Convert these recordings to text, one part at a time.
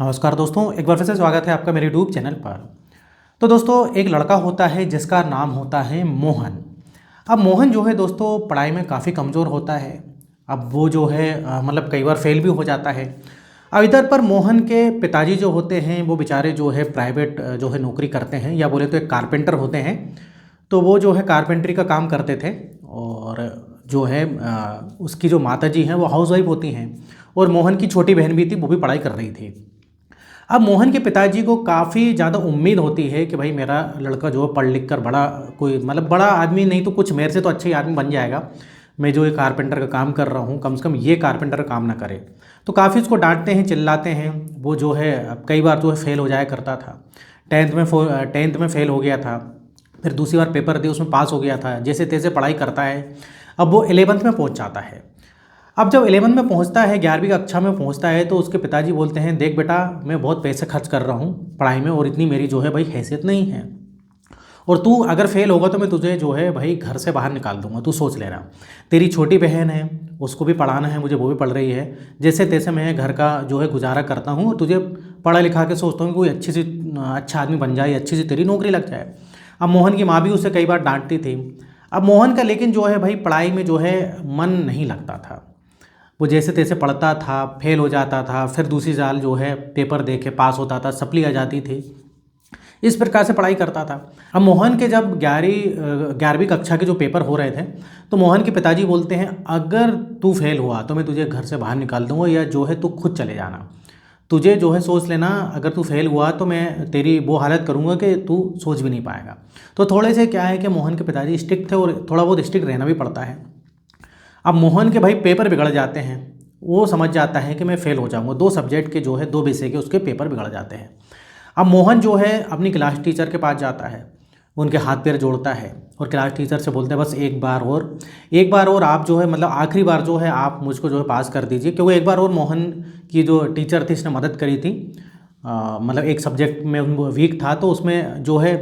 नमस्कार दोस्तों, एक बार फिर से स्वागत है आपका मेरे यूट्यूब चैनल पर। तो दोस्तों, एक लड़का होता है जिसका नाम होता है मोहन। अब मोहन जो है दोस्तों पढ़ाई में काफ़ी कमज़ोर होता है। अब वो जो है मतलब कई बार फेल भी हो जाता है। अब इधर पर मोहन के पिताजी जो होते हैं वो बेचारे जो है प्राइवेट जो है नौकरी करते हैं, या बोले तो एक कारपेंटर होते हैं। तो वो जो है कारपेंटरी का काम करते थे। और जो है उसकी जो माताजी हैं वो हाउसवाइफ होती हैं। और मोहन की छोटी बहन भी थी, वो भी पढ़ाई कर रही थी। अब मोहन के पिताजी को काफ़ी ज़्यादा उम्मीद होती है कि भाई मेरा लड़का जो है पढ़ लिख कर बड़ा कोई मतलब बड़ा आदमी नहीं तो कुछ मेरे से तो अच्छा ही आदमी बन जाएगा। मैं जो ये कारपेंटर का काम कर रहा हूँ, कम से कम ये कारपेंटर का काम ना करे। तो काफ़ी उसको डांटते हैं, चिल्लाते हैं। वो जो है कई बार जो है फेल हो जाया करता था। टेंथ में फेल हो गया था। फिर दूसरी बार पेपर दिया, उसमें पास हो गया था। जैसे तैसे पढ़ाई करता है। अब वो 11th में पहुँच जाता है। अब जब 11th में पहुंचता है, 11वीं कक्षा में पहुंचता है, तो उसके पिताजी बोलते हैं, देख बेटा, मैं बहुत पैसे खर्च कर रहा हूं पढ़ाई में और इतनी मेरी जो है भाई हैसियत नहीं है। और तू अगर फेल होगा तो मैं तुझे जो है भाई घर से बाहर निकाल दूंगा, तू सोच लेना। तेरी छोटी बहन है, उसको भी पढ़ाना है मुझे, वो भी पढ़ रही है। जैसे तैसे मैं घर का जो है गुजारा करता हूँ, तुझे पढ़ा लिखा के सोचता हूँ कोई अच्छा आदमी बन जाए, अच्छी सी तेरी नौकरी लग जाए। अब मोहन की माँ भी उसे कई बार डांटती थी। अब मोहन का लेकिन जो है भाई पढ़ाई में जो है मन नहीं लगता था। वो जैसे तैसे पढ़ता था, फेल हो जाता था, फिर दूसरी साल जो है पेपर दे के पास होता था, सप्ली आ जाती थी। इस प्रकार से पढ़ाई करता था। अब मोहन के जब 11वीं कक्षा के जो पेपर हो रहे थे, तो मोहन के पिताजी बोलते हैं, अगर तू फेल हुआ तो मैं तुझे घर से बाहर निकाल दूंगा, या जो है तू खुद चले जाना। तुझे जो है सोच लेना, अगर तू फेल हुआ तो मैं तेरी वो हालत करूँगा कि तू सोच भी नहीं पाएगा। तो थोड़े से क्या है कि मोहन के पिताजी स्ट्रिक्ट थे और थोड़ा बहुत स्ट्रिक्ट रहना भी पड़ता है। अब मोहन के भाई पेपर बिगड़ जाते हैं। वो समझ जाता है कि मैं फेल हो जाऊंगा। 2 सब्जेक्ट के जो है 2 विषय के उसके पेपर बिगड़ जाते हैं। अब मोहन जो है अपनी क्लास टीचर के पास जाता है, उनके हाथ पैर जोड़ता है और क्लास टीचर से बोलते हैं, बस एक बार और आप जो है मतलब आखिरी बार जो है आप मुझको जो है पास कर दीजिए। क्योंकि एक बार और मोहन की जो टीचर थी इसने मदद करी थी। मतलब एक सब्जेक्ट में वो वीक था, तो उसमें जो है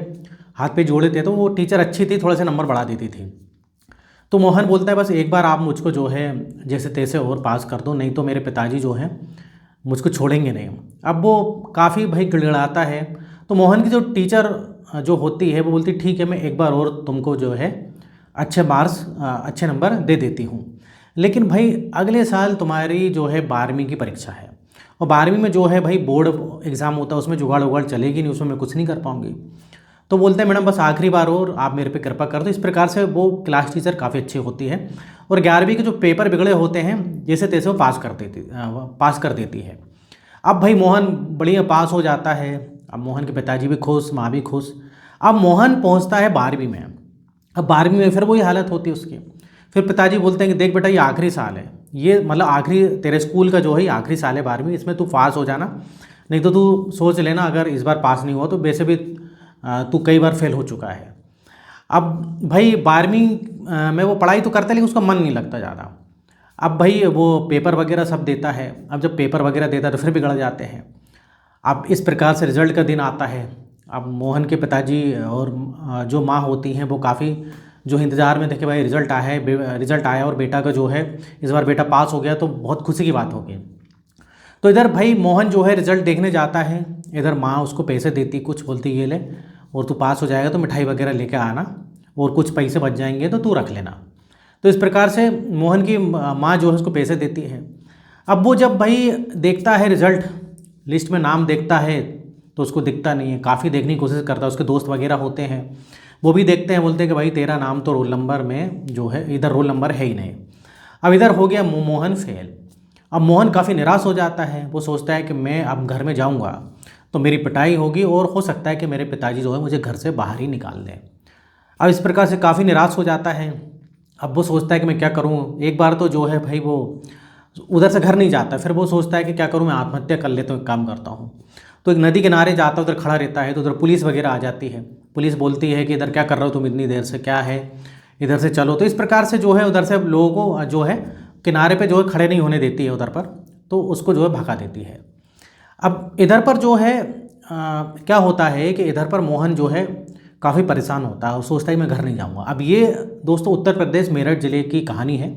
हाथ पे जोड़े थे, तो वो टीचर अच्छी थी, थोड़े से नंबर बढ़ा देती थी। तो मोहन बोलता है, बस एक बार आप मुझको जो है जैसे तैसे और पास कर दो, नहीं तो मेरे पिताजी जो हैं मुझको छोड़ेंगे नहीं। अब वो काफ़ी भाई गिड़गिड़ाता है। तो मोहन की जो टीचर जो होती है वो बोलती, ठीक है, मैं एक बार और तुमको जो है अच्छे नंबर दे देती हूँ। लेकिन भाई अगले साल तुम्हारी जो है 12वीं की परीक्षा है, और 12वीं में जो है भाई बोर्ड एग्ज़ाम होता है, उसमें जुगाड़ उगाड़ चलेगी नहीं, उसमें मैं कुछ नहीं कर पाऊँगी। तो बोलते हैं, मैडम बस आखिरी बार और आप मेरे पे कृपा कर दो। इस प्रकार से वो क्लास टीचर काफ़ी अच्छी होती है और 11वीं के जो पेपर बिगड़े होते हैं जैसे तैसे वो पास कर देती है। अब भाई मोहन बढ़िया पास हो जाता है। अब मोहन के पिताजी भी खुश, माँ भी खुश। अब मोहन पहुँचता है 12वीं में। अब 12वीं में फिर वही हालत होती है उसकी। फिर पिताजी बोलते हैं कि देख बेटा, ये आखिरी साल है, ये मतलब आखिरी तेरे स्कूल का जो है आखिरी साल है 12वीं, इसमें तू पास हो जाना, नहीं तो तू सोच लेना अगर इस बार पास नहीं हुआ तो वैसे भी तू कई बार फेल हो चुका है। अब भाई 12वीं में वो पढ़ाई तो करता है, लेकिन उसका मन नहीं लगता ज़्यादा। अब भाई वो पेपर वगैरह सब देता है। अब जब पेपर वगैरह देता है तो फिर बिगड़ जाते हैं। अब इस प्रकार से रिजल्ट का दिन आता है। अब मोहन के पिताजी और जो माँ होती हैं वो काफ़ी जो इंतज़ार में थे कि भाई रिजल्ट आया और बेटा का जो है इस बार बेटा पास हो गया, तो बहुत खुशी की बात होगी। तो इधर भाई मोहन जो है रिजल्ट देखने जाता है। इधर माँ उसको पैसे देती, कुछ बोलती ये ले, और तू पास हो जाएगा तो मिठाई वगैरह लेके आना, और कुछ पैसे बच जाएंगे तो तू रख लेना। तो इस प्रकार से मोहन की माँ जो है उसको पैसे देती है। अब वो जब भाई देखता है रिजल्ट, लिस्ट में नाम देखता है तो उसको दिखता नहीं है। काफ़ी देखने की कोशिश करता है, उसके दोस्त वगैरह होते हैं वो भी देखते हैं, बोलते हैं कि भाई तेरा नाम तो रोल नंबर में जो है इधर रोल नंबर है ही नहीं। अब इधर हो गया मोहन फेल। अब मोहन काफ़ी निराश हो जाता है। वो सोचता है कि मैं अब घर में जाऊंगा तो मेरी पिटाई होगी और हो सकता है कि मेरे पिताजी जो है मुझे घर से बाहर ही निकाल दें। अब इस प्रकार से काफ़ी निराश हो जाता है। अब वो सोचता है कि मैं क्या करूं। एक बार तो जो है भाई वो उधर से घर नहीं जाता, फिर वो सोचता है कि क्या करूं, मैं आत्महत्या कर लेता हूँ, एक काम करता हूँ। तो एक नदी किनारे जाता है, उधर खड़ा रहता है, तो उधर पुलिस वगैरह आ जाती है। पुलिस बोलती है कि इधर क्या कर रहे हो तुम इतनी देर से, क्या है, इधर से चलो। तो इस प्रकार से जो है उधर से लोगों को जो है किनारे पे जो है खड़े नहीं होने देती है उधर पर, तो उसको जो है भगा देती है। अब इधर पर जो है क्या होता है कि इधर पर मोहन जो है काफ़ी परेशान होता है और सोचता है मैं घर नहीं जाऊंगा। अब ये दोस्तों उत्तर प्रदेश मेरठ ज़िले की कहानी है।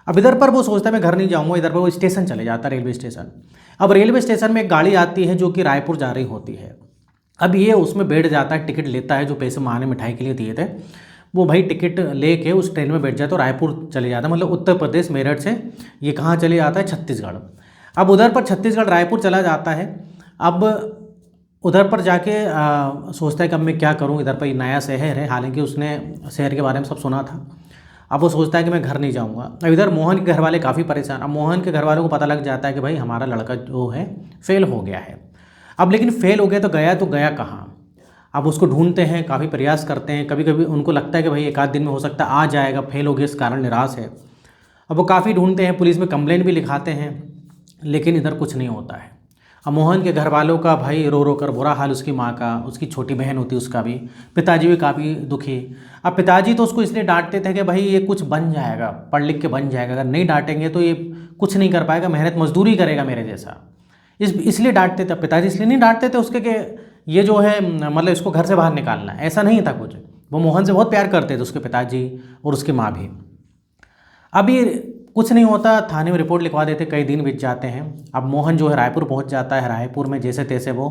अब इधर पर वो सोचता है मैं घर नहीं जाऊँगा, इधर पर वो स्टेशन चले जाता है, रेलवे स्टेशन। अब रेलवे स्टेशन में एक गाड़ी आती है जो कि रायपुर जा रही होती है। अब ये उसमें बैठ जाता है, टिकट लेता है, जो पैसे माँ ने मिठाई के लिए दिए थे वो भाई टिकट लेके उस ट्रेन में बैठ जाए तो रायपुर चले जाता है, मतलब उत्तर प्रदेश मेरठ से ये कहाँ चले जाता है, छत्तीसगढ़। अब उधर पर छत्तीसगढ़ रायपुर चला जाता है। अब उधर पर जाके सोचता है कि अब मैं क्या करूँ, इधर पर ये नया शहर है, हालांकि उसने शहर के बारे में सब सुना था। अब वो सोचता है कि मैं घर नहीं जाऊँगा। अब इधर मोहन के घर वाले काफ़ी परेशान। अब मोहन के घर वालों को पता लग जाता है कि भाई हमारा लड़का जो है फेल हो गया है। अब लेकिन फेल हो गया तो गया कहाँ। अब उसको ढूंढते हैं, काफ़ी प्रयास करते हैं, कभी कभी उनको लगता है कि भाई एक आध दिन में हो सकता है आ जाएगा, फेल हो गया इस कारण निराश है। अब वो काफ़ी ढूंढते हैं, पुलिस में कंप्लेंट भी लिखाते हैं, लेकिन इधर कुछ नहीं होता है। अब मोहन के घर वालों का भाई रो रो कर बुरा हाल, उसकी माँ का, उसकी छोटी बहन होती उसका भी, पिताजी भी काफ़ी दुखी। अब पिताजी तो उसको इसलिए डांटते थे कि भाई ये कुछ बन जाएगा, पढ़ लिख के बन जाएगा, अगर नहीं डांटेंगे तो ये कुछ नहीं कर पाएगा, मेहनत मजदूरी करेगा मेरे जैसा। इसलिए डांटते थे पिताजी, इसलिए नहीं डांटते थे उसके कि ये जो है मतलब इसको घर से बाहर निकालना है, ऐसा नहीं था कुछ। वो मोहन से बहुत प्यार करते थे, उसके पिताजी और उसकी माँ भी। अभी कुछ नहीं होता, थाने में रिपोर्ट लिखवा देते, कई दिन बीत जाते हैं। अब मोहन जो है रायपुर पहुंच जाता है। रायपुर में जैसे तैसे वो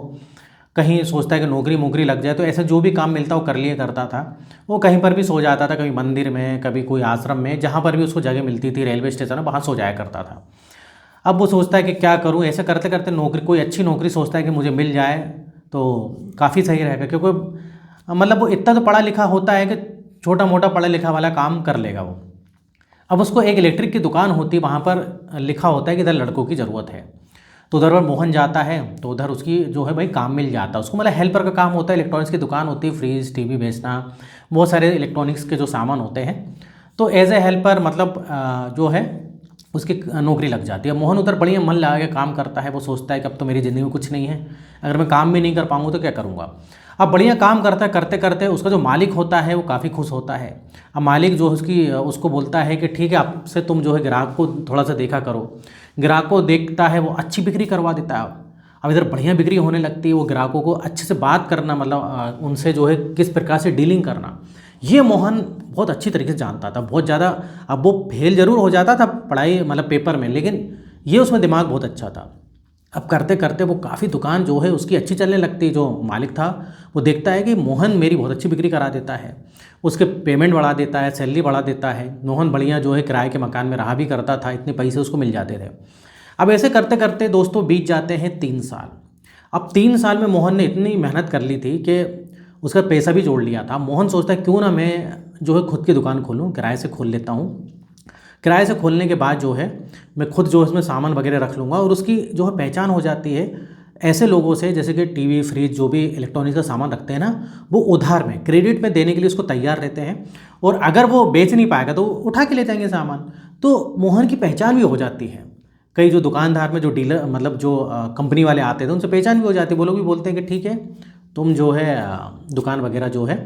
कहीं सोचता है कि नौकरी लग जाए, तो ऐसे जो भी काम मिलता वो कर लिया करता था। वो कहीं पर भी सो जाता था, कभी मंदिर में, कभी कोई आश्रम में, जहाँ पर भी उसको जगह मिलती थी, रेलवे स्टेशन में, वहाँ सो जाया करता था। अब वो सोचता है कि क्या करूँ, ऐसे करते करते नौकरी, कोई अच्छी नौकरी सोचता है कि मुझे मिल जाए तो काफ़ी सही रहेगा, क्योंकि मतलब वो इतना तो पढ़ा लिखा होता है कि छोटा मोटा पढ़ा लिखा वाला काम कर लेगा वो। अब उसको एक इलेक्ट्रिक की दुकान होती है, वहाँ पर लिखा होता है कि इधर लड़कों की ज़रूरत है। तो उधर पर मोहन जाता है, तो उधर उसकी जो है भाई काम मिल जाता है उसको, मतलब हेल्पर का काम होता है। इलेक्ट्रॉनिक्स की दुकान होती है, फ्रिज टीवी बेचना, बहुत सारे इलेक्ट्रॉनिक्स के जो सामान होते हैं। तो एज ए हेल्पर मतलब जो है उसकी नौकरी लग जाती है। मोहन उधर बढ़िया मन लगा के काम करता है। वो सोचता है कि अब तो मेरी ज़िंदगी में कुछ नहीं है, अगर मैं काम भी नहीं कर पाऊँगा तो क्या करूँगा। अब बढ़िया काम करता करते करते उसका जो मालिक होता है वो काफ़ी खुश होता है। अब मालिक जो उसको बोलता है कि ठीक है, आपसे तुम जो है ग्राहक को थोड़ा सा देखा करो। ग्राहक को देखता है, वो अच्छी बिक्री करवा देता है। अब इधर बढ़िया बिक्री होने लगती है। वो ग्राहकों को अच्छे से बात करना, मतलब उनसे जो है किस प्रकार से डीलिंग करना, ये मोहन बहुत अच्छी तरीके से जानता था, बहुत ज़्यादा। अब वो फेल ज़रूर हो जाता था पढ़ाई मतलब पेपर में, लेकिन ये उसमें दिमाग बहुत अच्छा था। अब करते करते वो काफ़ी दुकान जो है उसकी अच्छी चलने लगती। जो मालिक था वो देखता है कि मोहन मेरी बहुत अच्छी बिक्री करा देता है, उसके पेमेंट बढ़ा देता है, सैलरी बढ़ा देता है। मोहन बढ़िया जो है किराए के मकान में रहा भी करता था, इतने पैसे उसको मिल जाते थे। अब ऐसे करते करते दोस्तों बीत जाते हैं 3 साल। अब 3 साल में मोहन ने इतनी मेहनत कर ली थी कि उसका पैसा भी जोड़ लिया था। मोहन सोचता है क्यों ना मैं जो है खुद की दुकान खोलूँ, किराए से खोल लेता हूँ। किराए से खोलने के बाद जो है मैं खुद जो इसमें सामान वगैरह रख लूँगा, और उसकी जो है पहचान हो जाती है ऐसे लोगों से, जैसे कि टीवी फ्रिज जो भी इलेक्ट्रॉनिक्स का सामान रखते हैं ना, वो उधार में क्रेडिट में देने के लिए उसको तैयार रहते हैं। और अगर वो बेच नहीं पाएगा तो उठा के ले जाएंगे सामान। तो मोहन की पहचान भी हो जाती है। कई जो दुकानदार में जो डीलर मतलब जो कंपनी वाले आते थे उनसे पहचान भी हो जाती है। वो लोग भी बोलते हैं कि ठीक है, तुम जो है दुकान वगैरह जो है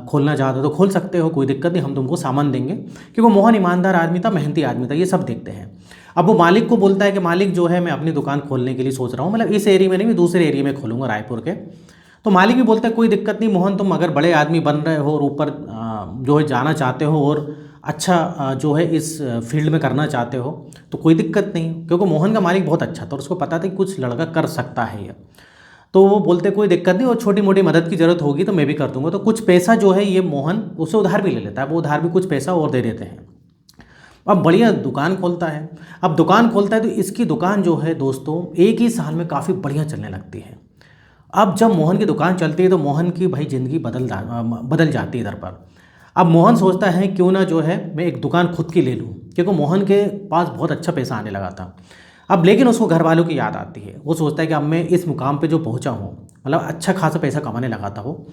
खोलना चाहते हो तो खोल सकते हो, कोई दिक्कत नहीं, हम तुमको सामान देंगे। क्योंकि मोहन ईमानदार आदमी था, मेहनती आदमी था, ये सब देखते हैं। अब वो मालिक को बोलता है कि मालिक जो है मैं अपनी दुकान खोलने के लिए सोच रहा हूँ, मतलब इस एरिया में नहीं, मैं दूसरे एरिया में खोलूँगा रायपुर के। तो मालिक भी बोलता है कोई दिक्कत नहीं मोहन, तुम अगर बड़े आदमी बन रहे हो और ऊपर जो है जाना चाहते हो और अच्छा जो है इस फील्ड में करना चाहते हो तो कोई दिक्कत नहीं। क्योंकि मोहन का मालिक बहुत अच्छा था और उसको पता था कि कुछ लड़का कर सकता है ये। तो वो बोलते कोई दिक्कत नहीं, और छोटी मोटी मदद की ज़रूरत होगी तो मैं भी कर दूंगा। तो कुछ पैसा जो है ये मोहन उससे उधार भी ले लेता है, वो उधार भी कुछ पैसा और दे देते हैं। अब बढ़िया दुकान खोलता है। अब दुकान खोलता है तो इसकी दुकान जो है दोस्तों एक ही साल में काफ़ी बढ़िया चलने लगती है। अब जब मोहन की दुकान चलती है तो मोहन की भाई ज़िंदगी बदल जाती है इधर पर। अब मोहन सोचता है क्यों ना जो है मैं एक दुकान खुद की ले लूँ, क्योंकि मोहन के पास बहुत अच्छा पैसा आने लगा था। अब लेकिन उसको घर वालों की याद आती है। वो सोचता है कि अब मैं इस मुकाम पे जो पहुंचा हूँ, मतलब अच्छा खासा पैसा कमाने लगा था वो,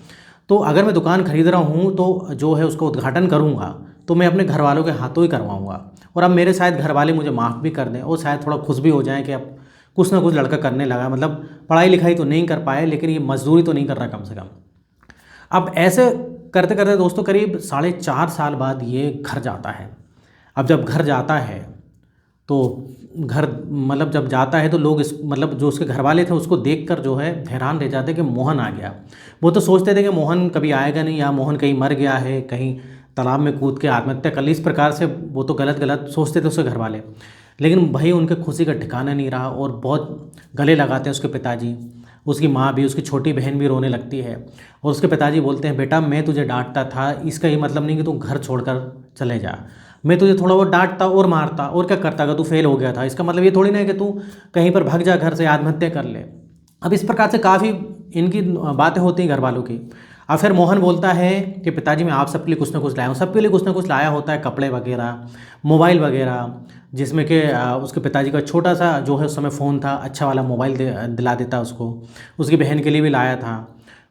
तो अगर मैं दुकान खरीद रहा हूँ तो जो है उसका उद्घाटन करूँगा तो मैं अपने घर वालों के हाथों ही करवाऊँगा। और अब मेरे शायद घर वाले मुझे माफ़ भी कर दें और शायद थोड़ा खुश भी हो जाएँ कि अब कुछ ना कुछ लड़का करने लगा, मतलब पढ़ाई लिखाई तो नहीं कर पाए लेकिन ये मजदूरी तो नहीं कर रहा कम से कम। अब ऐसे करते करते दोस्तों करीब 4.5 साल बाद ये घर जाता है। अब जब घर जाता है तो घर मतलब जब जाता है तो लोग इस मतलब जो उसके घर वाले थे उसको देखकर जो है हैरान रह जाते कि मोहन आ गया। वो तो सोचते थे कि मोहन कभी आएगा नहीं, या मोहन कहीं मर गया है, कहीं तालाब में कूद के आत्महत्या कर ली। इस प्रकार से वो तो गलत गलत सोचते थे उसके घर वाले, लेकिन भाई उनके खुशी का ठिकाना नहीं रहा और बहुत गले लगाते हैं उसके पिताजी। उसकी माँ भी, उसकी छोटी बहन भी रोने लगती है और उसके पिताजी बोलते हैं, बेटा मैं तुझे डांटता था, इसका ये मतलब नहीं कि तू घर छोड़कर चले जा। मैं तुझे थोड़ा बहुत डांटता और मारता और क्या करता अगर तू फेल हो गया था, इसका मतलब ये थोड़ी ना है कि तू कहीं पर भाग जा घर से, आत्महत्या कर ले। अब इस प्रकार से काफ़ी इनकी बातें होती हैं घर वालों की। अब फिर मोहन बोलता है कि पिताजी मैं आप सबके लिए कुछ ना कुछ लाया हूँ। सबके लिए कुछ ना कुछ लाया होता है, कपड़े वगैरह, मोबाइल वगैरह, जिसमें कि उसके पिताजी का छोटा सा जो है उस समय फ़ोन था, अच्छा वाला मोबाइल दिला देता उसको। उसकी बहन के लिए भी लाया था।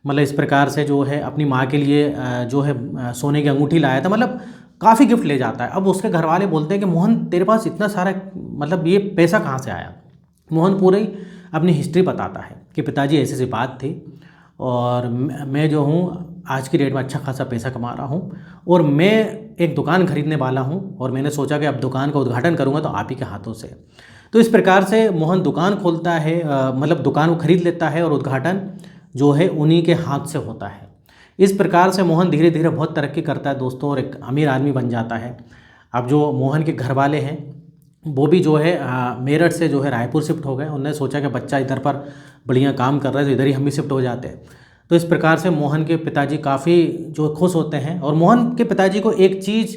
मतलब इस प्रकार से जो है अपनी माँ के लिए जो है सोने की अंगूठी लाया था। मतलब काफ़ी गिफ्ट ले जाता है। अब उसके घर वाले बोलते हैं कि मोहन तेरे पास इतना सारा, मतलब ये पैसा कहाँ से आया। मोहन पूरी अपनी हिस्ट्री बताता है कि पिताजी ऐसी ऐसी बात थी और मैं जो हूँ आज की डेट में अच्छा खासा पैसा कमा रहा हूँ और मैं एक दुकान खरीदने वाला हूँ और मैंने सोचा कि अब दुकान का उद्घाटन करूँगा तो आप ही के हाथों से। तो इस प्रकार से मोहन दुकान खोलता है, मतलब दुकान को खरीद लेता है और उद्घाटन जो है उन्हीं के हाथ से होता है। इस प्रकार से मोहन धीरे धीरे बहुत तरक्की करता है दोस्तों और एक अमीर आदमी बन जाता है। अब जो मोहन के घर वाले हैं वो भी जो है मेरठ से जो है रायपुर शिफ्ट हो गए। उन्होंने सोचा कि बच्चा इधर पर बढ़िया काम कर रहा है तो इधर ही हम भी शिफ्ट हो जाते हैं। तो इस प्रकार से मोहन के पिताजी काफ़ी जो खुश होते हैं और मोहन के पिताजी को एक चीज़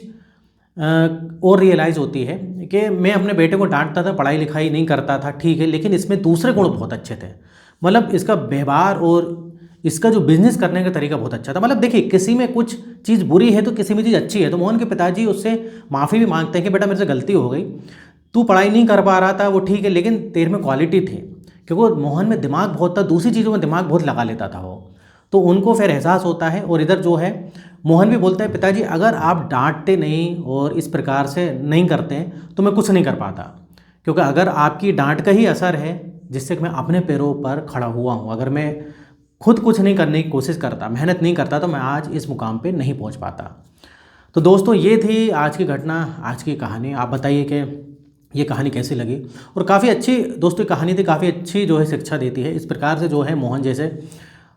और रियलाइज़ होती है कि मैं अपने बेटे को डांटता था, पढ़ाई लिखाई नहीं करता था, ठीक है, लेकिन इसमें दूसरे गुण बहुत अच्छे थे। मतलब इसका व्यवहार और इसका जो बिजनेस करने का तरीका बहुत अच्छा था। मतलब देखिए, किसी में कुछ चीज़ बुरी है तो किसी में चीज़ अच्छी है। तो मोहन के पिताजी उससे माफ़ी भी मांगते हैं कि बेटा मेरे से गलती हो गई, तू पढ़ाई नहीं कर पा रहा था वो ठीक है, लेकिन तेरे में क्वालिटी थी। क्योंकि मोहन में दिमाग बहुत था, दूसरी चीज़ों में दिमाग बहुत लगा लेता था वो। तो उनको फिर एहसास होता है और इधर जो है मोहन भी बोलता है, पिताजी अगर आप डांटते नहीं और इस प्रकार से नहीं करते तो मैं कुछ नहीं कर पाता। क्योंकि अगर आपकी डांट का ही असर है जिससे कि मैं अपने पैरों पर खड़ा हुआ हूँ, अगर मैं खुद कुछ नहीं करने की कोशिश करता, मेहनत नहीं करता, तो मैं आज इस मुकाम पे नहीं पहुँच पाता। तो दोस्तों ये थी आज की घटना, आज की कहानी। आप बताइए कि ये कहानी कैसी लगी। और काफ़ी अच्छी दोस्तों कहानी थी, काफ़ी अच्छी जो है शिक्षा देती है। इस प्रकार से जो है मोहन जैसे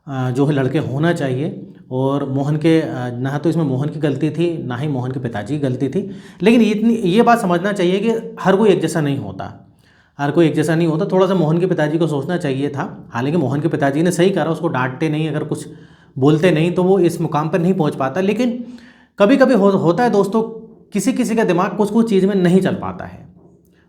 जो है लड़के होना चाहिए। और मोहन के ना तो इसमें मोहन की गलती थी, ना ही मोहन के पिताजी की गलती थी, लेकिन इतनी ये बात समझना चाहिए कि हर कोई एक जैसा नहीं होता, हर कोई एक जैसा नहीं होता। थोड़ा सा मोहन के पिताजी को सोचना चाहिए था। हालांकि मोहन के पिताजी ने सही करा, उसको डांटते नहीं, अगर कुछ बोलते नहीं तो वो इस मुकाम पर नहीं पहुंच पाता। लेकिन कभी कभी होता है दोस्तों, किसी किसी का दिमाग कुछ कुछ चीज़ में नहीं चल पाता है।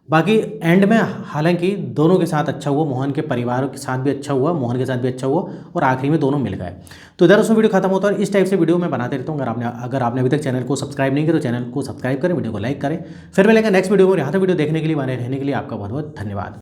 बाकी एंड में हालांकि दोनों के साथ अच्छा हुआ, मोहन के परिवार के साथ भी अच्छा हुआ, मोहन के साथ भी अच्छा हुआ और आखिरी में दोनों मिल गए। तो इधर उसमें वीडियो खत्म होता है। इस टाइप से वीडियो मैं बनाते रहता हूँ। अगर आपने अभी तक चैनल को सब्सक्राइब नहीं किया तो चैनल को सब्सक्राइब करें, वीडियो को लाइक करें। फिर मिलेंगे नेक्स्ट वीडियो में। यहाँ तक वीडियो देखने के लिए, बने रहने के लिए आपका बहुत बहुत धन्यवाद।